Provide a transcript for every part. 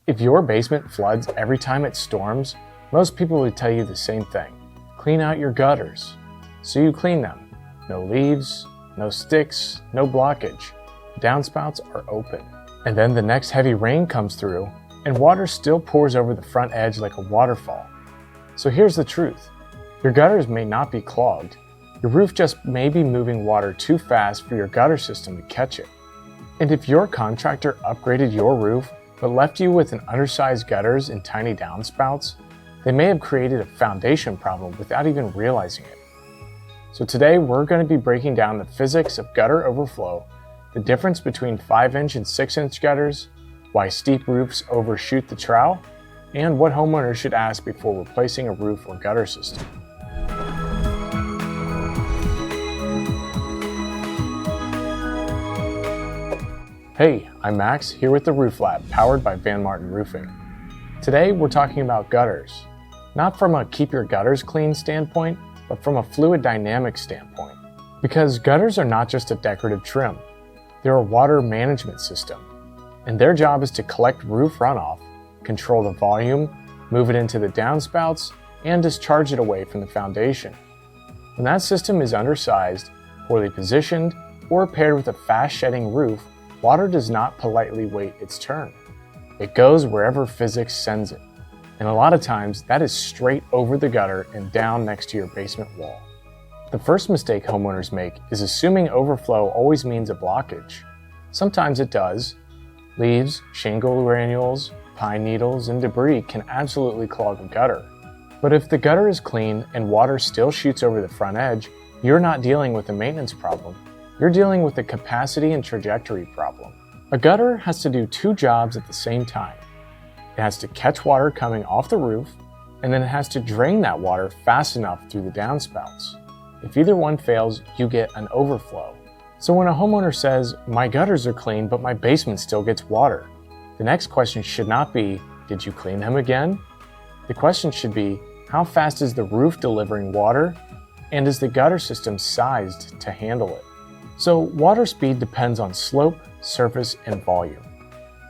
If your basement floods every time it storms, most people would tell you the same thing. Clean out your gutters. So you clean them. No leaves, no sticks, no blockage. Downspouts are open. And then the next heavy rain comes through, and water still pours over the front edge like a waterfall. So here's the truth. Your gutters may not be clogged. Your roof just may be moving water too fast for your gutter system to catch it. And if your contractor upgraded your roof but left you with an undersized gutters and tiny downspouts, they may have created a foundation problem without even realizing it. So today we're going to be breaking down the physics of gutter overflow, the difference between 5-inch and 6-inch gutters, why steep roofs overshoot the trough, and what homeowners should ask before replacing a roof or gutter system. Hey, I'm Max, here with the Roof Lab, powered by Van Martin Roofing. Today we're talking about gutters, not from a keep your gutters clean standpoint, but from a fluid dynamic standpoint. Because gutters are not just a decorative trim, they're a water management system, and their job is to collect roof runoff, control the volume, move it into the downspouts, and discharge it away from the foundation. When that system is undersized, poorly positioned, or paired with a fast-shedding roof, water does not politely wait its turn. It goes wherever physics sends it. And a lot of times, that is straight over the gutter and down next to your basement wall. The first mistake homeowners make is assuming overflow always means a blockage. Sometimes it does. Leaves, shingle granules, pine needles, and debris can absolutely clog a gutter. But if the gutter is clean and water still shoots over the front edge, you're not dealing with a maintenance problem. You're dealing with a capacity and trajectory problem. A gutter has to do two jobs at the same time. It has to catch water coming off the roof, and then it has to drain that water fast enough through the downspouts. If either one fails, you get an overflow. So when a homeowner says, "My gutters are clean, but my basement still gets water," the next question should not be, "Did you clean them again?" The question should be, how fast is the roof delivering water, and is the gutter system sized to handle it? So water speed depends on slope, surface, and volume.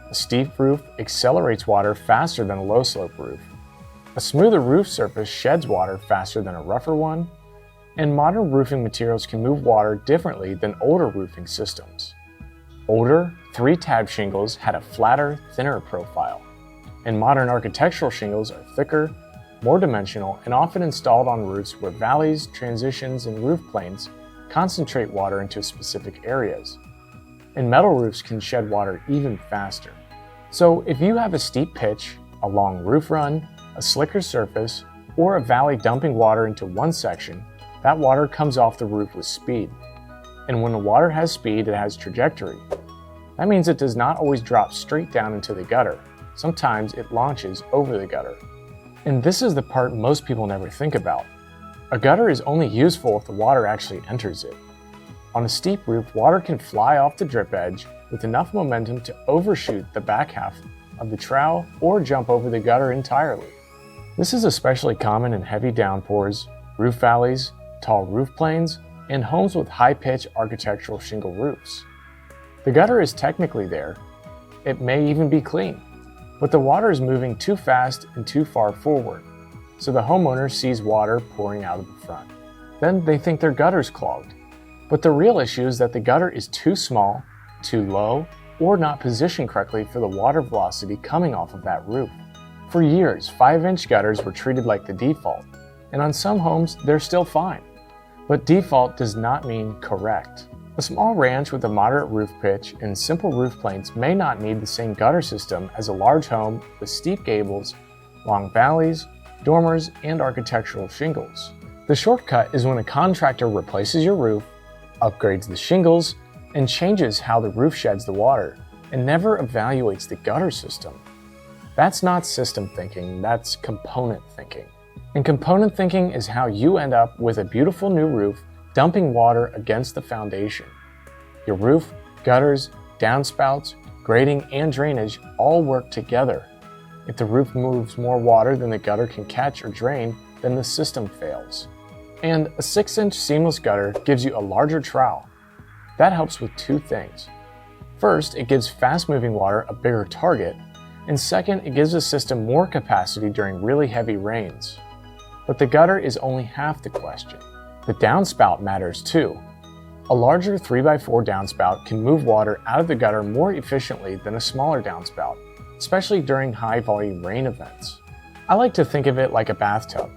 A steep roof accelerates water faster than a low slope roof. A smoother roof surface sheds water faster than a rougher one, and modern roofing materials can move water differently than older roofing systems. Older, 3-tab shingles had a flatter, thinner profile, and modern architectural shingles are thicker, more dimensional, and often installed on roofs where valleys, transitions, and roof planes concentrate water into specific areas. And metal roofs can shed water even faster. So if you have a steep pitch, a long roof run, a slicker surface, or a valley dumping water into one section, that water comes off the roof with speed. And when the water has speed, it has trajectory. That means it does not always drop straight down into the gutter. Sometimes it launches over the gutter. And this is the part most people never think about. A gutter is only useful if the water actually enters it. On a steep roof, water can fly off the drip edge with enough momentum to overshoot the back half of the trowel or jump over the gutter entirely. This is especially common in heavy downpours, roof valleys, tall roof planes, and homes with high-pitch architectural shingle roofs. The gutter is technically there. It may even be clean, but the water is moving too fast and too far forward, so the homeowner sees water pouring out of the front. Then they think their gutter's clogged. But the real issue is that the gutter is too small, too low, or not positioned correctly for the water velocity coming off of that roof. For years, 5-inch gutters were treated like the default, and on some homes, they're still fine. But default does not mean correct. A small ranch with a moderate roof pitch and simple roof planes may not need the same gutter system as a large home with steep gables, long valleys, dormers, and architectural shingles. The shortcut is when a contractor replaces your roof, upgrades the shingles, and changes how the roof sheds the water, and never evaluates the gutter system. That's not system thinking, that's component thinking. And component thinking is how you end up with a beautiful new roof dumping water against the foundation. Your roof, gutters, downspouts, grading, and drainage all work together. If the roof moves more water than the gutter can catch or drain, then the system fails. And a 6-inch seamless gutter gives you a larger trowel. That helps with two things. First, it gives fast-moving water a bigger target, And second, it gives the system more capacity during really heavy rains. But the gutter is only half the question. The downspout matters too. A larger 3x4 downspout can move water out of the gutter more efficiently than a smaller downspout, especially during high-volume rain events. I like to think of it like a bathtub.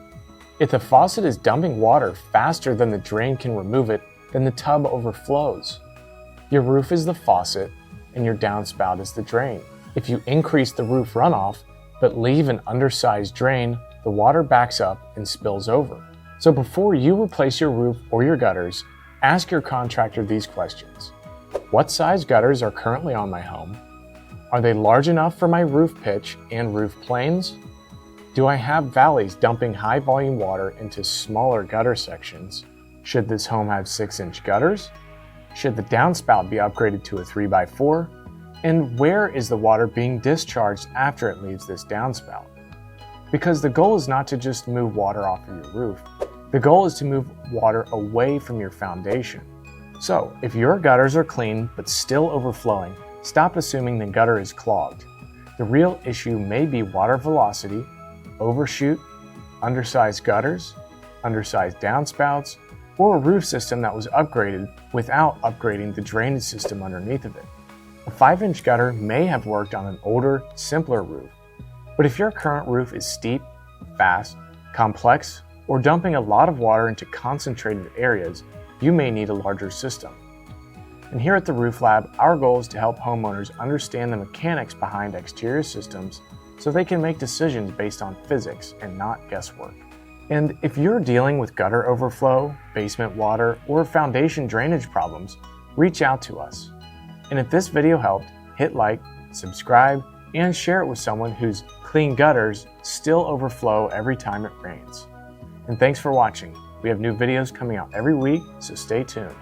If the faucet is dumping water faster than the drain can remove it, then the tub overflows. Your roof is the faucet, and your downspout is the drain. If you increase the roof runoff, but leave an undersized drain, the water backs up and spills over. So before you replace your roof or your gutters, ask your contractor these questions. What size gutters are currently on my home? Are they large enough for my roof pitch and roof planes? Do I have valleys dumping high volume water into smaller gutter sections? Should this home have 6-inch gutters? Should the downspout be upgraded to a 3x4? And where is the water being discharged after it leaves this downspout? Because the goal is not to just move water off of your roof. The goal is to move water away from your foundation. So, if your gutters are clean but still overflowing, stop assuming the gutter is clogged. The real issue may be water velocity, overshoot, undersized gutters, undersized downspouts, or a roof system that was upgraded without upgrading the drainage system underneath of it. A 5-inch gutter may have worked on an older, simpler roof. But if your current roof is steep, fast, complex, or dumping a lot of water into concentrated areas, you may need a larger system. And here at the Roof Lab, our goal is to help homeowners understand the mechanics behind exterior systems so they can make decisions based on physics and not guesswork. And if you're dealing with gutter overflow, basement water, or foundation drainage problems, reach out to us. And if this video helped, hit like, subscribe, and share it with someone whose clean gutters still overflow every time it rains. And thanks for watching. We have new videos coming out every week, so stay tuned.